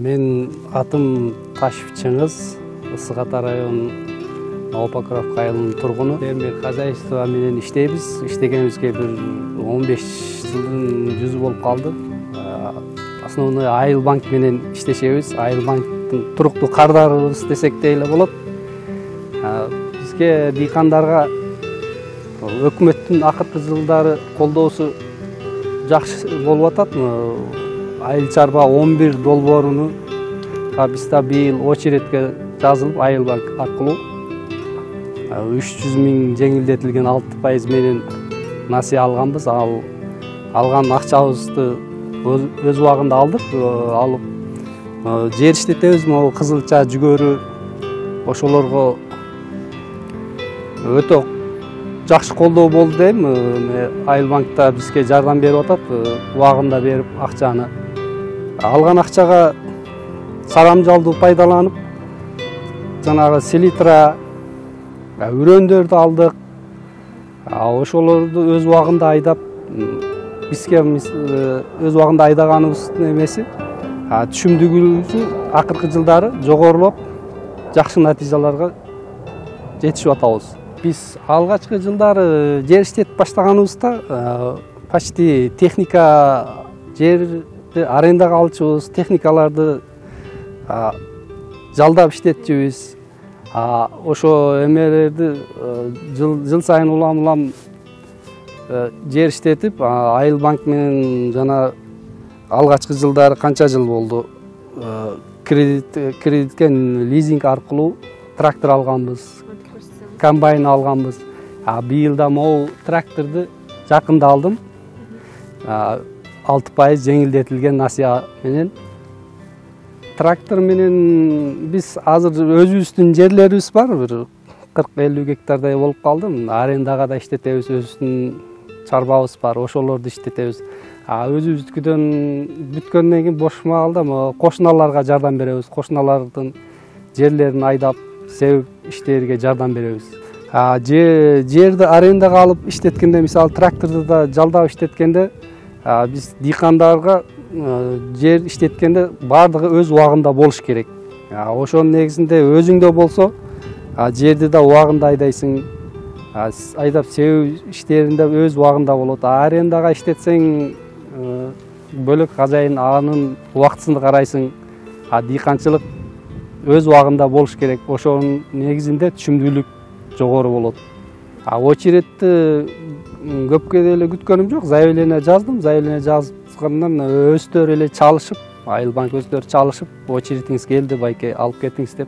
Мен атым Ташев Чыңгыз, Ысык Ата районунун Опакровка айылынын тургуну. Фермер хозяйство менен иштейбиз. Иштегенибизге бир 15 жылдын жүзү болуп калды. Основной Айыл банк менен иштешебиз. Айыл банктын туруктуу кардарыбыз десек деле болот. Бизге дыйкандарга өкмөттүн акыркы жылдары колдоосу жакшы болуп атат. Айыл чарба 11 долбооруну биз да быйыл очередке жазылып Айыл банк аркылуу 300 миң жеңилдетилген 6% менен насыя алганбыз. Алган акчабызды өз убагында алдык. Алып жер иштетебиз. Могу кызылча, жүгөрү ошолорго өтө жакшы колдоо болду дейм. Айыл банкта бизге жардам берип атат. Убагында берип акчаны алган акчага сарамжалдуу пайдаланып, жанагы селитра, үрөндөрдү алдык. Ошолорду өз убагында айдап, бизге өз убагында айдаганыбыздын эмеси түшүмдүүлүгү акыркы жылдары жогорулап, жакшы натыйжаларга жетишип атабыз. Биз алгачкы жылдары жер иштетип баштаганыбызда почти техника жерди арендага алчубуз, техникаларды жалдап иштетчүбүз. Ошо эмелерди жыл сайын улам жер иштетип, Айыл банк менен жана алгачкы жылдары канча жыл болду кредитке лизинг аркылуу трактор алганбыз, комбайн алганбыз. Быйыл да могу тракторду жакында алдым. 6% жеңилдетилген насыя менен. Трактор менен биз азыр өзүбүздүн жерлерибиз бар, бир 40-50 гектардай болуп калды. Арендага да иштетебиз, өзүбүздүн чарбабыз бар, ошолорду иштетебиз. Өзүбүздүкүдөн бүткөндөн кийин бош маалда кошуналарга жардам беребиз. Кошуналардын жерлерин айдап, себеп иштерге жардам беребиз. Жерди арендага алып иштеткенде, мисалы тракторду да жалдап иштеткенде, биз дыйкандарга жер иштеткенде бардыгы өз убагында болуш керек. Ошонун негизинде өзүңдө болсо, жерди да убагында айдайсың, айдап себеп иштеринде өз убагында болот. Арендага иштетсең, бөлөк казайын анын убактысын карайсың. Дыйканчылык өз убагында болуш керек. Ошонун негизинде түшүмдүүлүк жогору болот. Очередти көпкө деле күткөнүм жок. Заявление жаздым. Заявление жазгандан өздөрү эле чалышып, Айыл банк өздөрү чалышып, очередиңиз келди байке, алып кетиңиз деп